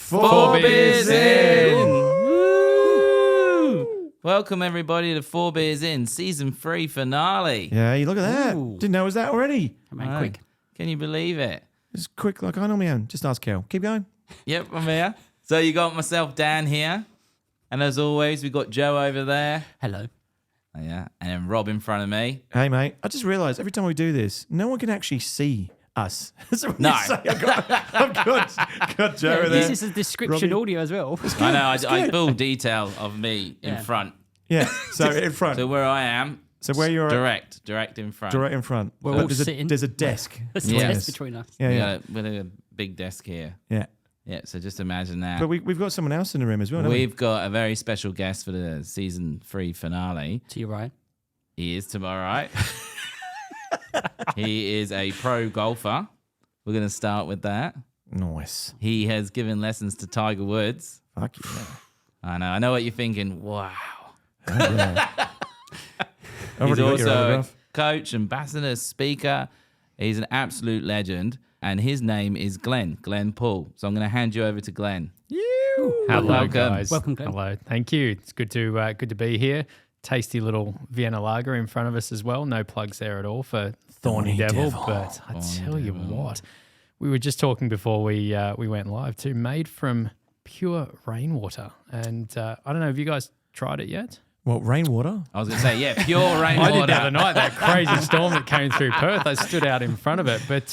4Beerzin! Woo! Welcome everybody to 4Beerzin Season 3 finale. Yeah, you look at that. Ooh. Didn't know it was that already. Come on, quick. Can you believe it? It's quick like I normally am. Just ask Kel. Keep going. Yep, I'm here. So you got myself, Dan, here. And as always, we got Joe over there. Hello. Oh, yeah. And then Rob in front of me. Hey, mate. I just realised every time we do this, no one can actually see us. So when No. you say, I've got Joe Yeah, there. this is a description Robbie. audio as well. I know, I full detail of me in Yeah. front. Yeah, so in front. So where I am, So where you're direct in front. direct in front. We're But all sitting. there's a desk. There's Yeah. a test between us. Yeah, We yeah. got a big desk here. Yeah. Yeah, so just imagine that. But we've got someone else in the room as well, don't we? We've got a very special guest for the Season 3 finale. To your right. He is to my right. He is a pro golfer. We're going to start with that. Nice. He has given lessons to Tiger Woods. Fuck yeah. I know what you're thinking. Wow. Oh, yeah. I've He's already got your also a autograph. coach, ambassador, speaker. He's an absolute legend. And his name is Glenn Paul. So I'm going to hand you over to Glenn. Hello, Welcome. guys. Welcome, Glenn. Hello. Thank you. It's good to be here. Tasty little Vienna lager in front of us as well. No plugs there at all for Thorny Devil. But I tell you what, we were just talking before we went live too. Made from pure rainwater, and I don't know. Have you guys tried it yet? What, rainwater? I was going to say, yeah, pure I did rainwater. the other night. That crazy storm that came through Perth. I stood out in front of it, but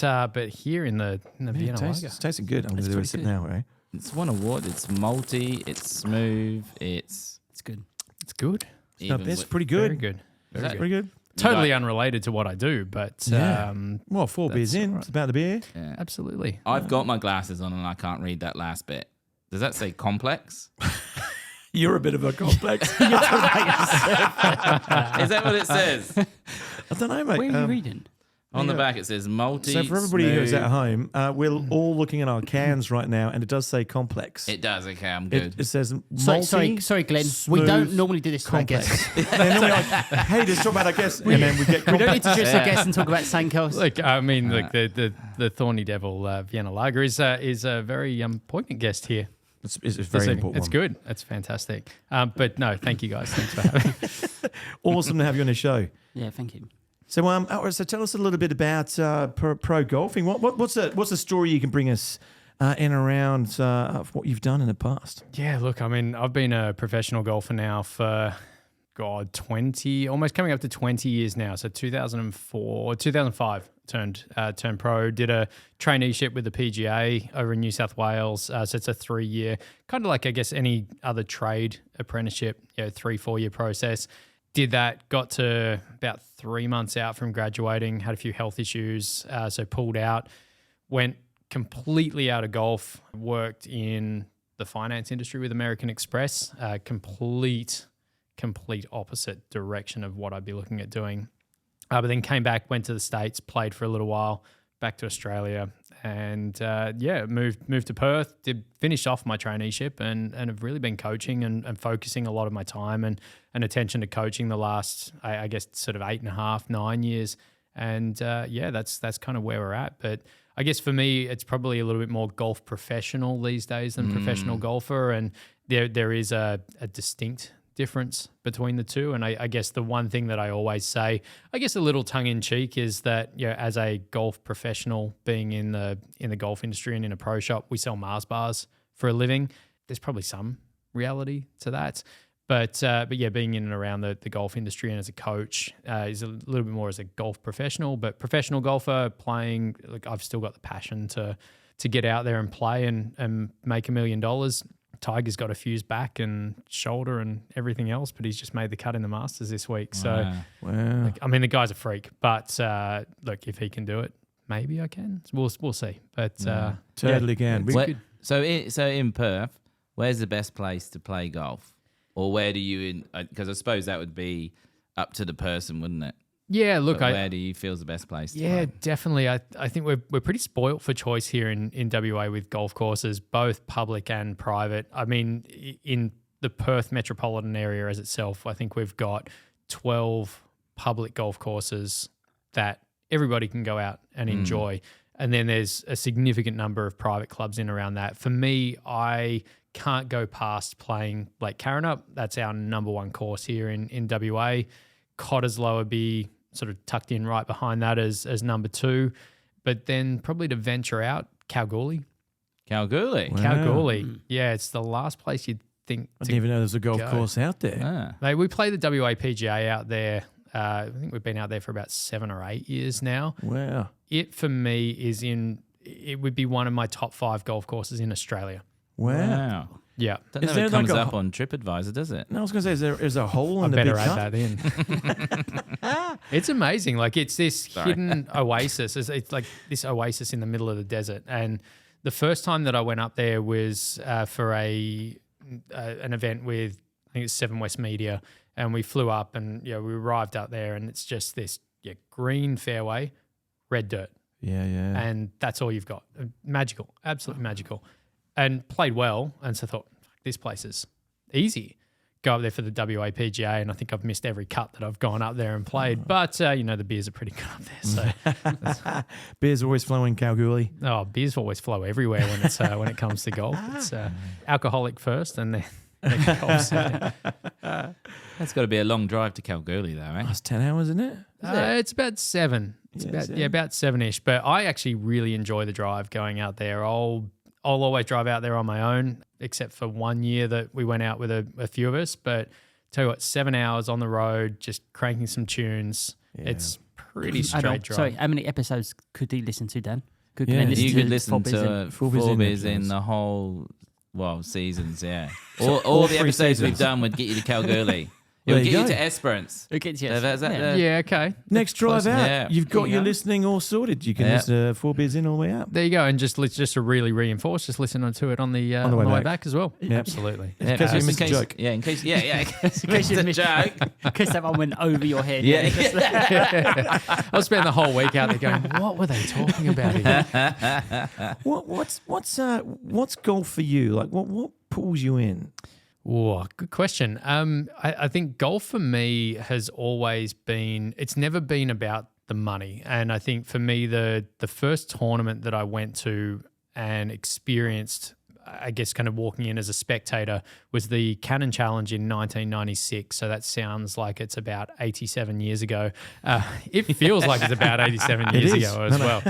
here in the Vienna lager, It's tasting good. I'm going to do a pretty sip good. now, eh? It's won award. It's malty. It's smooth. It's It's good. it's good. even It's with- pretty good. Very good. Very good. Pretty good. Totally unrelated to what I do, but Yeah. Well, 4 beers in. right. It's about the beer. Yeah. absolutely. I've got my glasses on and I can't read that last bit. Does that say complex? You're a bit of a complex. Is that what it says? I don't know, mate. Where are you reading? On the back it says multi. So for everybody who's smooth. at home, we're all looking at our cans right now, and it does say complex. It does. Okay, I'm good. It says Sorry, multi, Glenn. smooth, We don't normally do this to our complex. guests. They're normally like, hey, let's talk about our guests, and then we get We don't complex. introduce our guests and talk about Sankos. Look, I mean, look, the Thorny Devil Vienna Lager is a very poignant guest here. It's a this very evening. important It's one. good. It's fantastic. But no, thank you guys. Thanks for having me. Awesome to have you on the show. Yeah, thank you. So, so tell us a little bit about pro golfing. What's the story you can bring us in around of what you've done in the past? Yeah, look, I mean, I've been a professional golfer now for, 20, almost coming up to 20 years now. So 2005 turned pro, did a traineeship with the PGA over in New South Wales. So it's a 3-year, kind of like, I guess, any other trade apprenticeship, 3-4 year process. Did that, got to about 3 months out from graduating, had a few health issues, so pulled out, went completely out of golf, worked in the finance industry with American Express, complete opposite direction of what I'd be looking at doing. But then came back, went to the States, played for a little while, back to Australia, and moved to Perth, finished off my traineeship and have really been coaching and focusing a lot of my time and attention to coaching the last, I guess, sort of 8.5, 9 years. And that's kind of where we're at. But I guess for me, it's probably a little bit more golf professional these days than professional golfer. And there is a distinct difference between the two. And I guess the one thing that I always say, I guess a little tongue in cheek, is that, as a golf professional, being in the golf industry and in a pro shop, we sell Mars bars for a living. There's probably some reality to that. But yeah, being in and around the golf industry and as a coach is a little bit more as a golf professional, but professional golfer playing, like, I've still got the passion to get out there and play and make $1 million. Tiger's got a fused back and shoulder and everything else, but he's just made the cut in the Masters this week. So, Wow. I mean, the guy's a freak, but look, if he can do it, maybe I can. We'll see. But Totally can. it's good. So in Perth, where's the best place to play golf? Or where do you, because I suppose that would be up to the person, wouldn't it? Yeah, look, But where do you feel is the best place to Yeah, play? definitely. I think we're pretty spoilt for choice here in WA with golf courses, both public and private. I mean, in the Perth metropolitan area as itself, I think we've got 12 public golf courses that everybody can go out and enjoy. And then there's a significant number of private clubs in around that. For me, I can't go past playing Lake Carrinup. That's our number one course here in WA. Cottesloe would be sort of tucked in right behind that as number 2. But then probably to venture out, Kalgoorlie. Kalgoorlie. Wow. Kalgoorlie. Yeah, it's the last place you'd think I to didn't even know there's a golf go. course out there. Ah. Mate, we play the WA PGA out there. I think we've been out there for about 7 or 8 years now. Wow. It, for me, it would be one of my top 5 golf courses in Australia. Wow. Yeah. Don't Is know if there it comes like a up on TripAdvisor, does it? No, I was going to say, is there a hole I in the big better add cup? that in. It's amazing. Like, it's this hidden oasis. It's like this oasis in the middle of the desert. And the first time that I went up there was for an event with, I think it's 7 West Media, and we flew up and we arrived up there, and it's just this green fairway, red dirt. Yeah. And that's all you've got. Magical, absolutely magical. And played well, and so I thought, this place is easy. Go up there for the WA PGA, and I think I've missed every cut that I've gone up there and played. But, the beers are pretty good up there. So, Beers always flowing Kalgoorlie. beers always flow everywhere when it comes to golf. It's alcoholic first, and then golf second. That's got to be a long drive to Kalgoorlie, though, eh? That's 10 hours, isn't it? It's about 7. It's about 7-ish. But I actually really enjoy the drive going out there. I'll always drive out there on my own, except for one year that we went out with a few of us. But tell you what, 7 hours on the road, just cranking some tunes. Yeah. It's pretty straight drive. Sorry, how many episodes could he listen to, Dan? Could Yeah. You could listen 4Beerzin? to 4Beerzin 4Beerzin episodes. the whole, seasons, yeah. All the 3 episodes seasons. we've done would get you to Kalgoorlie. It There would you get you go. to Esperance. Who gets you? Is that the- Yeah, okay. Next drive Close. out, Yeah. you've got There you your go. listening all sorted. You can Yeah. listen to 4 Beers in all the way up. There you go. And just to really reinforce, just listen to it on the way back as well. Yeah. Absolutely. In case you missed a joke. Yeah, in case in case In case you the missed joke. in case that one went over your head. Yeah. I'll spend the whole week out there going, what were they talking about here? What's golf for you? Like what pulls you in? Oh, good question. I think golf for me has always been, it's never been about the money. And I think for me, the first tournament that I went to and experienced, I guess kind of walking in as a spectator, was the Cannon Challenge in 1996. So that sounds like it's about 87 years ago. It feels like it's about 87 years is. ago as well,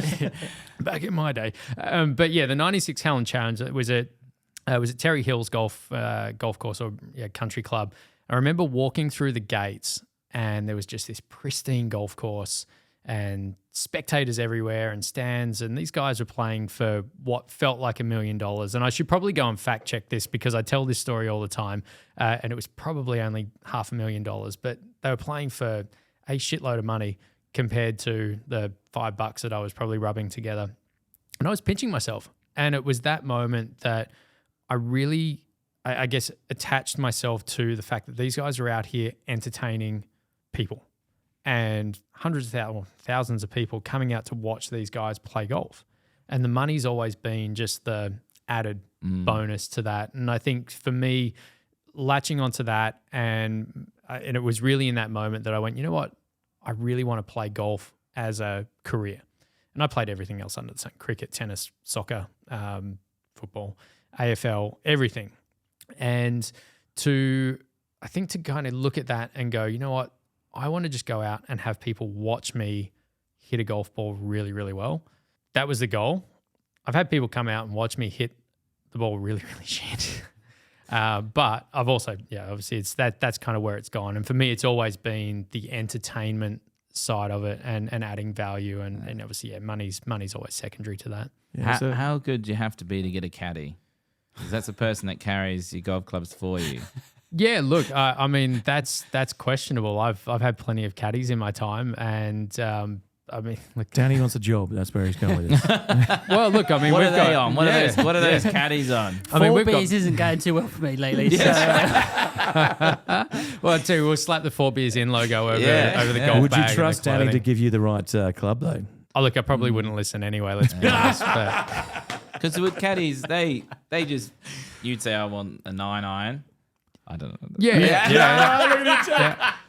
back in my day. But yeah, the 96 Cannon Challenge, it was at Terry Hills golf course or country club. I remember walking through the gates, and there was just this pristine golf course and spectators everywhere and stands, and these guys were playing for what felt like $1 million. And I should probably go and fact check this because I tell this story all the time, and it was probably only $500,000, but they were playing for a shitload of money compared to the $5 that I was probably rubbing together. And I was pinching myself, and it was that moment that I really, I guess, attached myself to the fact that these guys are out here entertaining people, and hundreds of thousands of people coming out to watch these guys play golf. And the money's always been just the added bonus to that. And I think for me, latching onto that, and it was really in that moment that I went, you know what, I really want to play golf as a career. And I played everything else under the sun: cricket, tennis, soccer, football, AFL, everything. And I think to kind of look at that and go, you know what, I want to just go out and have people watch me hit a golf ball really, really well. That was the goal. I've had people come out and watch me hit the ball really, really shit. But I've also, obviously that's kind of where it's gone. And for me, it's always been the entertainment side of it and adding value. And obviously, money's always secondary to that. Yeah, How good do you have to be to get a caddy? Because that's the person that carries your golf clubs for you. Yeah, look, I mean, that's questionable. I've had plenty of caddies in my time, and I mean, look, Danny wants a job. That's where he's going with this. well, look, I mean, What we've are they got, on? What are those caddies on? I mean, 4 we've got, Beers isn't going too well for me lately. well, I tell you, we'll slap the 4Beerzin logo over the golf Would you bag and trust the Danny to clothing. give you the right club though? Oh, look, I probably wouldn't listen anyway. Let's be honest. But Because with caddies, you'd say I want a 9 iron, I don't know. Yeah.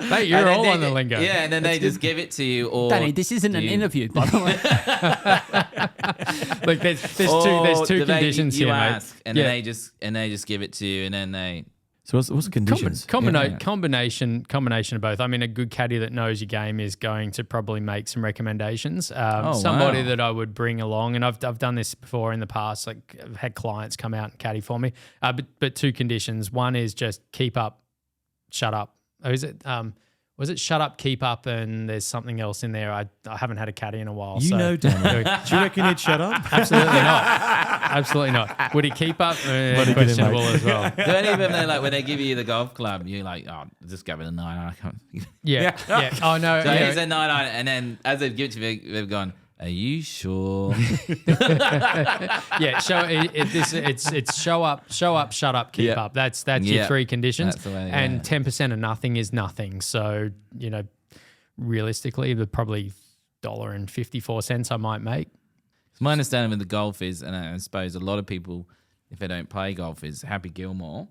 Mate, you're And then all on the lingo. Yeah, and then they just give it to you. Or Danny, this isn't an interview, by the way. Like there's two conditions you here, ask, mate. and then they just give it to you, and then they. So what's the conditions? Combination of both. I mean, a good caddy that knows your game is going to probably make some recommendations. Somebody wow. that I would bring along, and I've done this before in the past. Like I've had clients come out and caddy for me. But two conditions. One is just keep up, shut up. Or is it? Was it shut up, keep up, and there's something else in there? I haven't had a caddy in a while. You know, Danny. Do you reckon he'd shut up? Absolutely not. Absolutely not. Would he keep up? Questionable as well. Do any of them, they're like, when they give you the golf club, you're like, oh, just go with a 9. Yeah. Oh no. So yeah. here's a 9, and then as they've given it to you, they've gone, are you sure? Yeah, it's show up, shut up, keep Yep. up. That's your Yep. 3 conditions. That's the way, and yeah. 10% of nothing is nothing. So, realistically, the probably $1.54 I might make. So my understanding with the golf is, and I suppose a lot of people, if they don't play golf, is Happy Gilmore.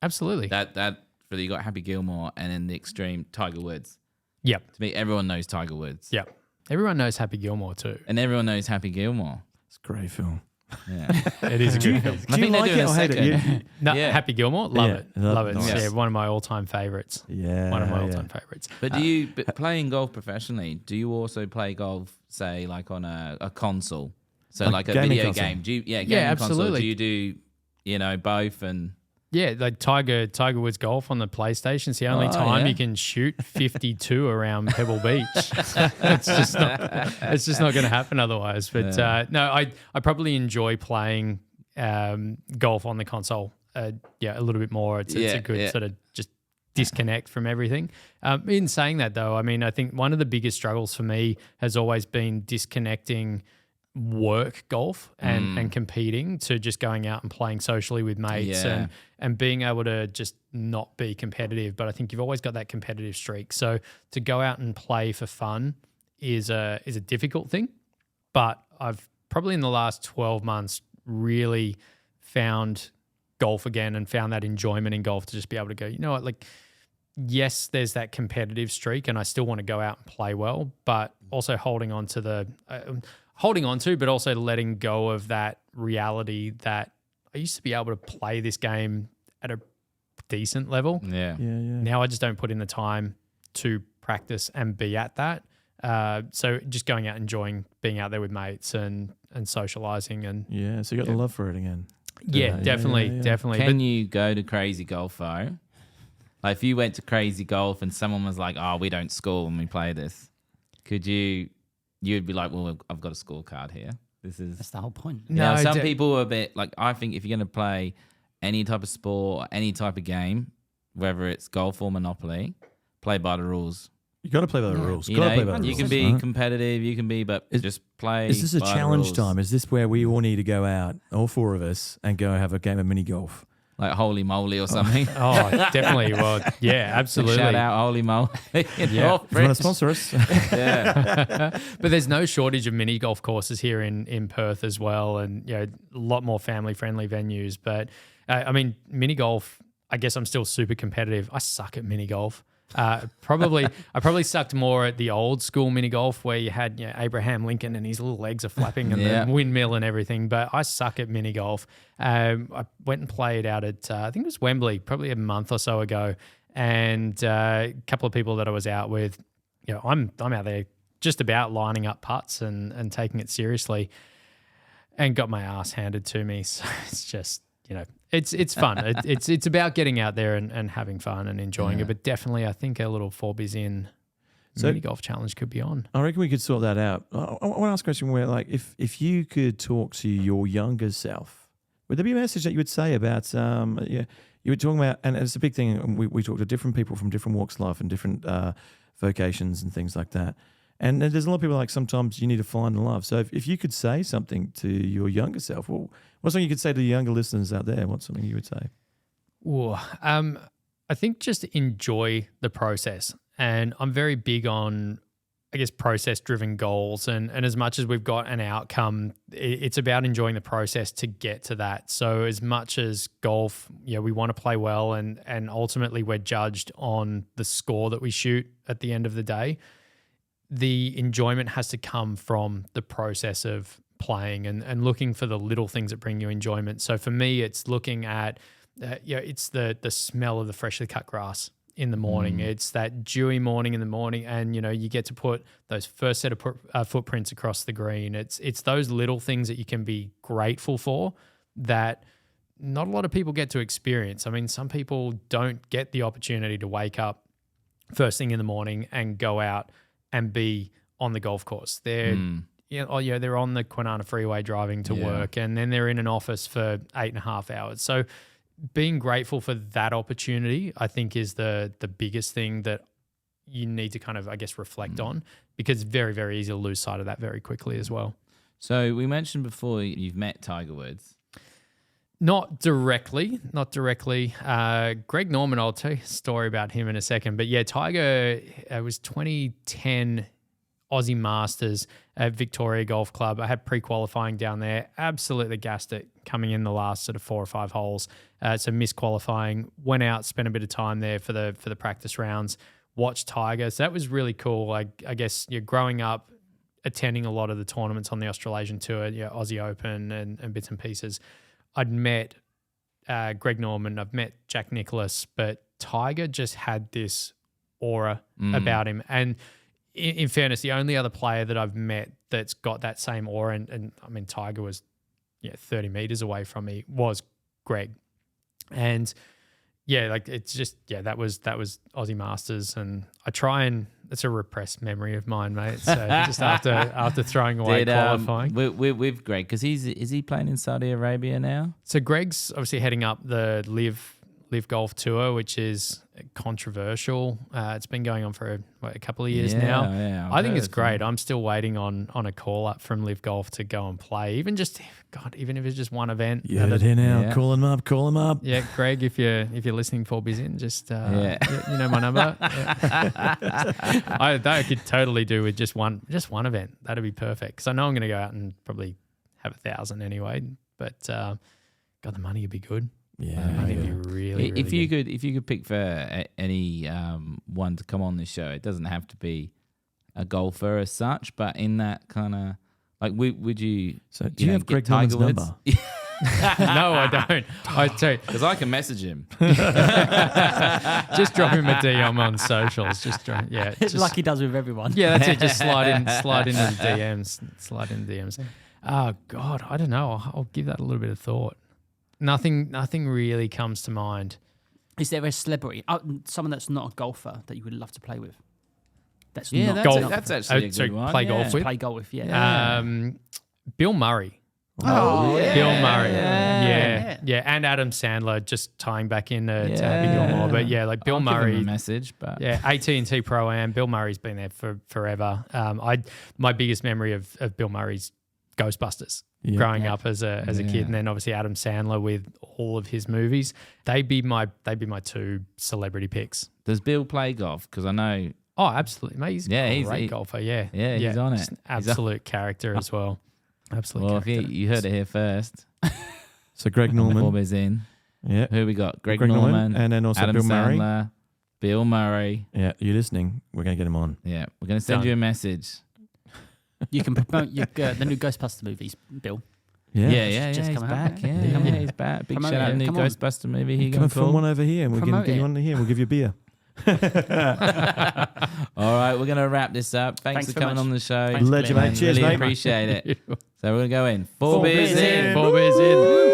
Absolutely. That really, you got Happy Gilmore, and then the extreme Tiger Woods. Yep. To me, everyone knows Tiger Woods. Yep. Everyone knows Happy Gilmore too. And everyone knows Happy Gilmore. It's a great film. Yeah. It is a good film. Do you they're like doing it a or hate it? second. No, Yeah. Happy Gilmore, love Yeah, it. love- Love it. nice. Yeah, one of my all-time favorites. Yeah. One of my yeah. all-time favorites. But do you, playing golf professionally, do you also play golf, say, like on a console? So Like like a gaming video console? game? Do you, gaming Yeah, console. absolutely. Do you do, both? And Yeah, like Tiger Woods golf on the PlayStation. It's the only time yeah. you can shoot 52 around Pebble Beach. It's just not going to happen otherwise. But no, I probably enjoy playing golf on the console. A little bit more. It's a good sort of just disconnect from everything. In saying that, though, I mean, I think one of the biggest struggles for me has always been disconnecting work golf and competing to just going out and playing socially with mates and being able to just not be competitive. But I think you've always got that competitive streak. So to go out and play for fun is a difficult thing. But I've probably in the last 12 months really found golf again and found that enjoyment in golf to just be able to go, you know what, like, yes, there's that competitive streak and I still want to go out and play well, but also holding on to, but also letting go of that reality that I used to be able to play this game at a decent level. yeah. Now I just don't put in the time to practice and be at that. So just going out, enjoying being out there with mates and socializing and Yeah, so you got the love for it again. definitely. Can you go to Crazy Golf though? Like if you went to Crazy Golf and someone was like, "Oh, we don't score when we play this," could you? You'd be like, "Well, I've got a scorecard here. This is." That's the whole point. Now, No, some people are a bit like, I think if you're going to play any type of sport, or any type of game, whether it's golf or Monopoly, play by the rules. You got to play by the rules. You Got to know, play by the you rules. can be right? competitive, you can be, but just play. Is this a by the challenge rules. time? Is this where we all need to go out, all 4 of us, and go have a game of mini golf? Like Holy Moly or something? Oh, definitely. Well, yeah, absolutely. Shout out Holy Moly. Yeah. If you want to sponsor us? Yeah. But there's no shortage of mini golf courses here in Perth as well, and a lot more family friendly venues. But I mean, mini golf. I guess I'm still super competitive. I suck at mini golf. I probably sucked more at the old school mini golf where you had Abraham Lincoln and his little legs are flapping and the windmill and everything. But I suck at mini golf. I went and played out at I think it was Wembley probably a month or so ago, and a couple of people that I was out with. I'm out there just about lining up putts and taking it seriously, and got my ass handed to me. So it's just. It's fun. It's about getting out there and having fun and enjoying it. But definitely, I think a little 4Beerzin mini golf challenge could be on. I reckon we could sort that out. I want to ask a question where, like, if you could talk to your younger self, would there be a message that you would say about, you were talking about, and it's a big thing, and we talk to different people from different walks of life and different vocations and things like that. And there's a lot of people like sometimes you need to find love. So if you could say something to your younger self, well, what's something you could say to the younger listeners out there? What's something you would say? Ooh, I think just enjoy the process. And I'm very big on, I guess, process-driven goals. And as much as we've got an outcome, it's about enjoying the process to get to that. So as much as golf, we want to play well, and ultimately we're judged on the score that we shoot at the end of the day, the enjoyment has to come from the process of playing and looking for the little things that bring you enjoyment. So for me, it's looking at, it's the smell of the freshly cut grass in the morning. It's that dewy morning in the morning, and you get to put those first set of footprints across the green. It's those little things that you can be grateful for that not a lot of people get to experience. I mean, some people don't get the opportunity to wake up first thing in the morning and go out and be on the golf course. They're they're on the Kwinana Freeway driving to work, and then they're in an office for 8.5 hours. So being grateful for that opportunity, I think, is the biggest thing that you need to kind of, I guess, reflect on, because it's very, very easy to lose sight of that very quickly as well. So we mentioned before you've met Tiger Woods. Not directly. Greg Norman, I'll tell you a story about him in a second. But yeah, Tiger, it was 2010 Aussie Masters at Victoria Golf Club. I had pre-qualifying down there. Absolutely gassed it coming in the last sort of 4 or 5 holes. So missed qualifying. Went out, spent a bit of time there for the practice rounds. Watched Tiger. So that was really cool. I guess you're growing up, attending a lot of the tournaments on the Australasian Tour, Aussie Open and bits and pieces. I'd met Greg Norman. I've met Jack Nicklaus, but Tiger just had this aura about him. And in fairness, the only other player that I've met that's got that same aura, and I mean, Tiger was 30 meters away from me, was Greg. And it's just, that was Aussie Masters. And I try and, it's a repressed memory of mine, mate. So just after throwing away qualifying. With Greg, because is he playing in Saudi Arabia now? So Greg's obviously heading up the Live Golf Tour, which is controversial. It's been going on for a couple of years now. Yeah, I think it's great. I'm still waiting on a call up from Live Golf to go and play. Even if it's just one event. You heard it here now. Yeah. Call him up. Yeah, Greg, if you're listening, 4Beerzin, just you know my number. I could totally do with just one event. That'd be perfect, because I know I'm going to go out and probably have 1,000 anyway. But God, the money would be good. Yeah, it'd be really, if really you good. If you could pick for any one to come on this show, it doesn't have to be a golfer as such, but in that kind of like, would you? So do you have Greg Norman's number? No, I don't. I tell you, because I can message him. Just drop him a DM on socials. Just like he does with everyone. Yeah, that's it. Just slide into the DMs. Slide into the DMs. Oh God, I don't know. I'll give that a little bit of thought. Nothing really comes to mind. Is there a celebrity, someone that's not a golfer, that you would love to play with? That's actually a good one. Play golf with? Play golf with, Bill Murray. Oh, yeah. Bill Murray. Yeah. And Adam Sandler, just tying back in to Happy Gilmore. But like Bill Murray. Give him a message, but AT&T Pro-Am. Bill Murray's been there for forever. My biggest memory of Bill Murray's Ghostbusters. Growing up as a kid, and then obviously Adam Sandler with all of his movies. They'd be my 2 celebrity picks. Does Bill play golf? Because I know. Oh, absolutely, mate. He's a great golfer. Yeah, he's on it. Just an absolute character as well. Absolute. Well, character. you heard it here first. So Greg Norman. 4Beerzin. Yeah. Who we got? Greg Norman, and then also Adam Bill Sandler, Murray. Bill Murray. Yeah, you listening? We're gonna get him on. Yeah, we're gonna send you a message. You can promote the new Ghostbuster movies, Bill. Yeah, he's back. He's back. Big shout out to the new Ghostbuster movie. He come from one over here, and we're going to get you on here. We'll give you a beer. All right, we're going to wrap this up. Thanks for coming on the show. Legend, mate. Cheers, really mate. Appreciate it. So we're going to go in. 4Beerzin. 4Beerzin.